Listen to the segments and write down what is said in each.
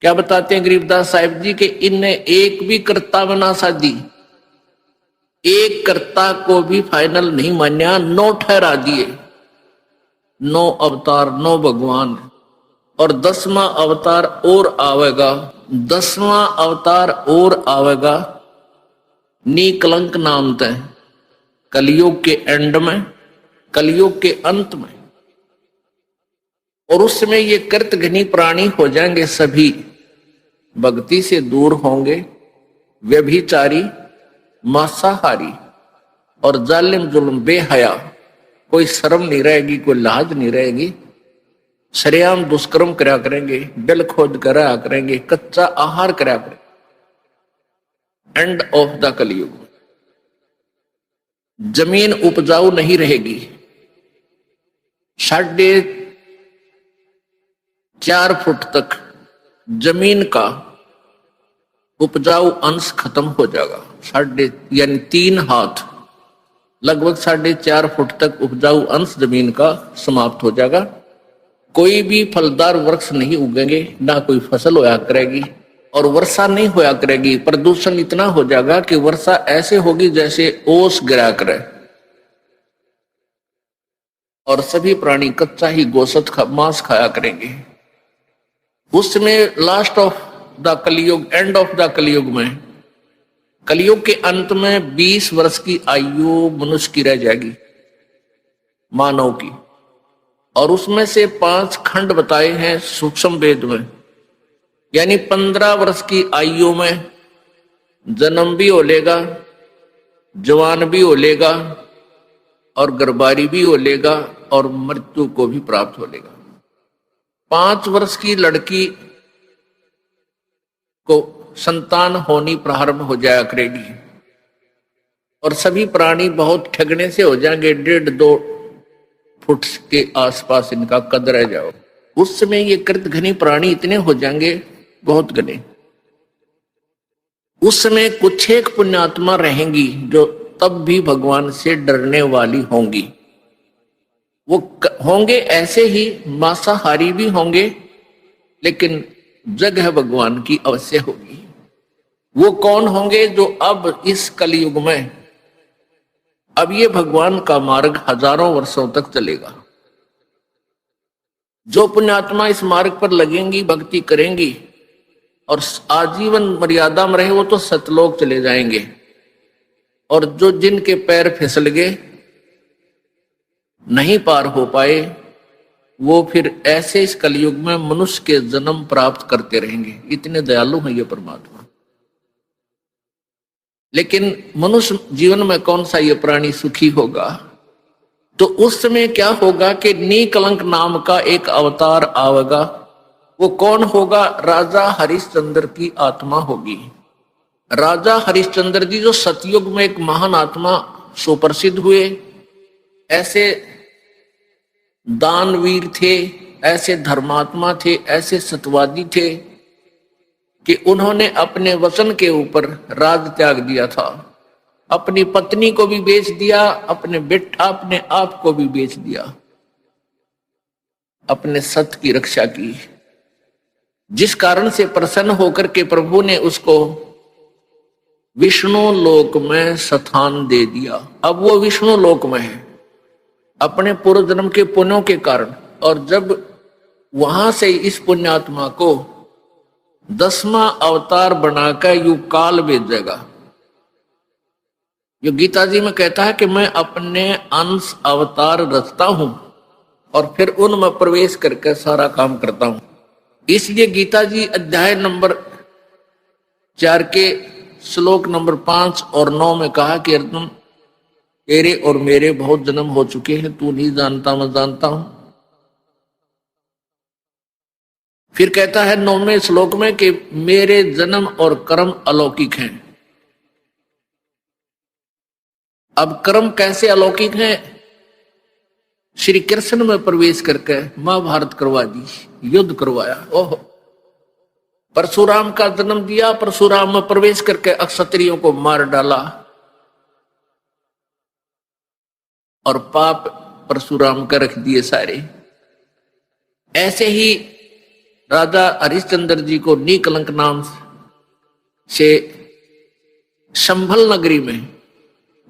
क्या बताते हैं गरीबदास साहिब जी के इनने एक भी कर्ता बना साधी, एक कर्ता को भी फाइनल नहीं मान्या, 9 ठहरा दिए, 9 अवतार 9 भगवान। और 10वां अवतार और आवेगा, 10वां अवतार और आवेगा निकलंक नाम तय, कलयुग के एंड में, कलयुग के अंत में। और उस समय ये कृतघ्नी प्राणी हो जाएंगे, सभी भक्ति से दूर होंगे, व्यभिचारी, मांसाहारी और जालिम जुल्म बेहया, कोई शर्म नहीं रहेगी, कोई लाज नहीं रहेगी, सरेआम दुष्कर्म करा करेंगे, डल खोद करा करेंगे, कच्चा आहार करा करेंगे। एंड ऑफ द कलयुग। जमीन उपजाऊ नहीं रहेगी, 4.5 फुट तक जमीन का उपजाऊ अंश खत्म हो जाएगा, यानी 3 हाथ, लगभग 4.5 फुट तक उपजाऊ अंश जमीन का समाप्त हो जाएगा। कोई भी फलदार वृक्ष नहीं उगेंगे, ना कोई फसल होया करेगी, और वर्षा नहीं होया करेगी। प्रदूषण इतना हो जाएगा कि वर्षा ऐसे होगी जैसे ओस गिरा करे, और सभी प्राणी कच्चा ही गोश्त मांस खाया करेंगे। उसमें लास्ट ऑफ द कलयुग, एंड ऑफ द कलयुग में, कलयुग के अंत में 20 वर्ष की आयु मनुष्य की रह जाएगी, मानव की। और उसमें से 5 खंड बताए हैं सूक्ष्म वेद में, यानी 15 वर्ष की आयु में जन्म भी हो लेगा, जवान भी हो लेगा, और गर्भारी भी हो लेगा, और मृत्यु को भी प्राप्त हो लेगा। 5 वर्ष की लड़की को संतान होनी प्रारंभ हो जाया करेगी, और सभी प्राणी बहुत ठगने से हो जाएंगे, 1.5-2 फुट के आसपास इनका कद रह जाओ। उस समय ये कृतघ्नी प्राणी इतने हो जाएंगे, बहुत घने। उस समय कुछ एक पुण्यात्मा रहेंगी जो तब भी भगवान से डरने वाली होंगी। वो होंगे ऐसे ही, मांसाहारी भी होंगे, लेकिन जगह भगवान की अवश्य होगी। वो कौन होंगे? जो अब इस कलयुग में, अब ये भगवान का मार्ग हजारों वर्षों तक चलेगा। जो पुण्यात्मा इस मार्ग पर लगेंगी, भक्ति करेंगी और आजीवन मर्यादा में रहे, वो तो सतलोक चले जाएंगे। और जो जिनके पैर फिसल गए, नहीं पार हो पाए, वो फिर ऐसे इस कलयुग में मनुष्य के जन्म प्राप्त करते रहेंगे। इतने दयालु हैं ये परमात्मा। लेकिन मनुष्य जीवन में कौन सा ये प्राणी सुखी होगा? तो उस समय क्या होगा कि निकलंक नाम का एक अवतार आवेगा। वो कौन होगा? राजा हरिश्चंद्र की आत्मा होगी। राजा हरिश्चंद्र जी जो सतयुग में एक महान आत्मा सुप्रसिद्ध हुए, ऐसे दानवीर थे, ऐसे धर्मात्मा थे, ऐसे सत्यवादी थे कि उन्होंने अपने वचन के ऊपर राज त्याग दिया था। अपनी पत्नी को भी बेच दिया, अपने आप को भी बेच दिया, अपने सत्य की रक्षा की। जिस कारण से प्रसन्न होकर के प्रभु ने उसको विष्णु लोक में स्थान दे दिया। अब वो विष्णु लोक में है अपने पूर्व जन्म के पुण्यों के कारण। और जब वहां से इस पुण्यात्मा को 10वां अवतार बनाकर युग काल भेजेगा। जो गीता जी में कहता है कि मैं अपने अंश अवतार रचता हूं और फिर उनमें प्रवेश करके सारा काम करता हूं। इसलिए गीता जी अध्याय नंबर 4 के श्लोक नंबर 5 और 9 में कहा कि अर्जुन, तेरे और मेरे बहुत जन्म हो चुके हैं, तू नहीं जानता, मैं जानता हूं। फिर कहता है 9वें श्लोक में कि मेरे जन्म और कर्म अलौकिक हैं। अब कर्म कैसे अलौकिक हैं? श्री कृष्ण में प्रवेश करके महाभारत करवा दी, युद्ध करवाया। ओह, परशुराम का जन्म दिया, परशुराम में प्रवेश करके अक्षत्रियों को मार डाला और पाप परशुराम का रख दिए सारे। ऐसे ही राजा हरिश्चंद्र जी को नीकलंक नाम से संभल नगरी में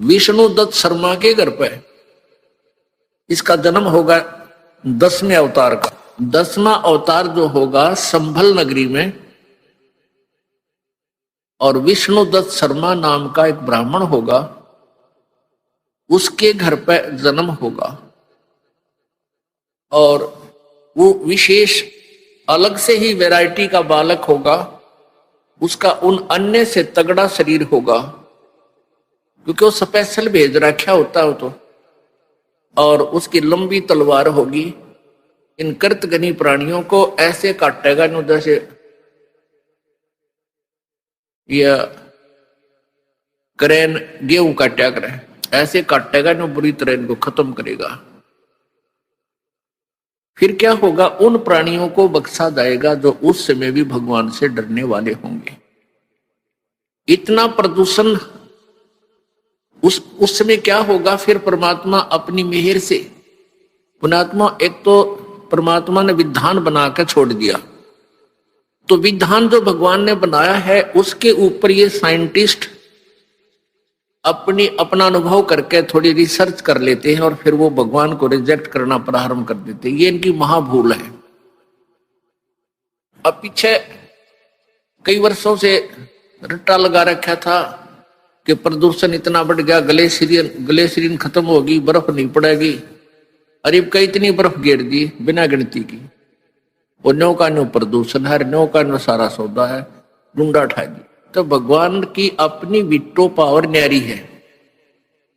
विष्णुदत्त शर्मा के घर पे इसका जन्म होगा 10वें अवतार का। 10वां अवतार जो होगा संभल नगरी में, और विष्णुदत्त शर्मा नाम का एक ब्राह्मण होगा, उसके घर पे जन्म होगा। और वो विशेष अलग से ही वैरायटी का बालक होगा, उसका उन अन्य से तगड़ा शरीर होगा, क्योंकि वो स्पेशल भेज रखा होता हो तो। और उसकी लंबी तलवार होगी। इन कृतघ्नी प्राणियों को ऐसे काटेगा न जैसे यह करेन गेहूं काटा करे, ऐसे काटेगा न बुरी तरह इनको खत्म करेगा। फिर क्या होगा, उन प्राणियों को बख्शा जाएगा जो उस समय भी भगवान से डरने वाले होंगे। इतना प्रदूषण उस समय क्या होगा, फिर परमात्मा अपनी मेहर से, पुण्यात्मा एक तो परमात्मा ने विधान बनाकर छोड़ दिया, तो विधान जो भगवान ने बनाया है उसके ऊपर ये साइंटिस्ट अपना अनुभव करके थोड़ी रिसर्च कर लेते हैं और फिर वो भगवान को रिजेक्ट करना प्रारंभ कर देते हैं। ये इनकी महाभूल है। अब पीछे कई वर्षों से रट्टा लगा रखा था कि प्रदूषण इतना बढ़ गया, ग्लेशियरिन खत्म होगी, बर्फ नहीं पड़ेगी। अरे कई इतनी बर्फ गिर दी बिना गिनती की, वो नो का नो प्रदूषण है, नो का नो सारा सौदा है, डूंडा उठा दी। तो भगवान की अपनी विटो पावर न्यारी है।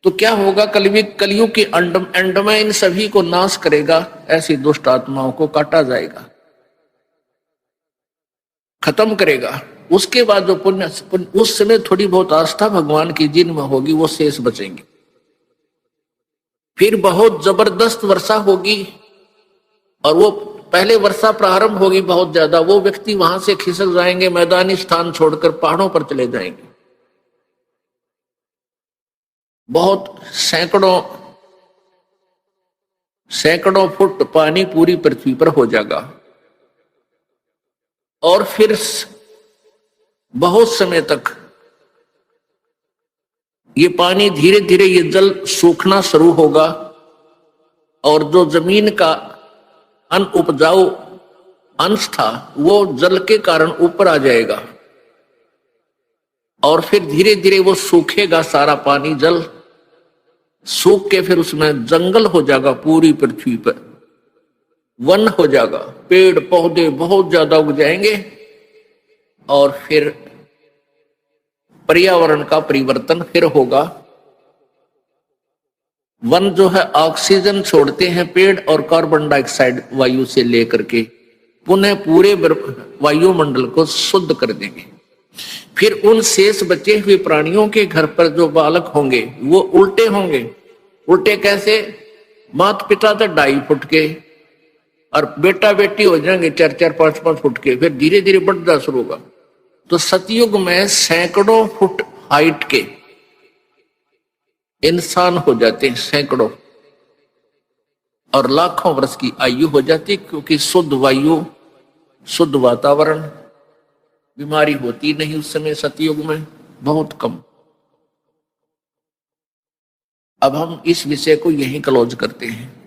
तो क्या होगा, कलयुग के एंड में इन सभी को नाश करेगा, ऐसी दुष्ट आत्माओं को काटा जाएगा, खत्म करेगा। उसके बाद जो पुण्य उस समय थोड़ी बहुत आस्था भगवान की जिनमें होगी वो शेष बचेंगे। फिर बहुत जबरदस्त वर्षा होगी, और वो पहले वर्षा प्रारंभ होगी बहुत ज्यादा, वो व्यक्ति वहां से खिसक जाएंगे, मैदानी स्थान छोड़कर पहाड़ों पर चले जाएंगे। बहुत सैकड़ों फुट पानी पूरी पृथ्वी पर हो जाएगा। और फिर बहुत समय तक ये पानी धीरे धीरे ये जल सूखना शुरू होगा, और जो जमीन का अनउपजाऊ अंश था वो जल के कारण ऊपर आ जाएगा, और फिर धीरे धीरे वो सूखेगा, सारा पानी जल सूख के फिर उसमें जंगल हो जाएगा, पूरी पृथ्वी पर वन हो जाएगा, पेड़ पौधे बहुत ज्यादा उग जाएंगे, और फिर पर्यावरण का परिवर्तन फिर होगा। वन जो है ऑक्सीजन छोड़ते हैं पेड़, और कार्बन डाइऑक्साइड वायु से लेकर के पुनः पूरे वायुमंडल को शुद्ध कर देंगे। फिर उन शेष बचे हुए प्राणियों के घर पर जो बालक होंगे वो उल्टे होंगे। उल्टे कैसे, माता पिता तो 2.5 फुट के, और बेटा बेटी हो जाएंगे 4-4, 5-5 फुट के, फिर धीरे धीरे बढ़ना शुरू होगा। तो सतयुग में सैकड़ों फुट हाइट के इंसान हो जाते हैं, सैकड़ों, और लाखों वर्ष की आयु हो जाती, क्योंकि शुद्ध वायु, शुद्ध वातावरण, बीमारी होती नहीं उस समय सतयुग में, बहुत कम। अब हम इस विषय को यहीं क्लोज करते हैं।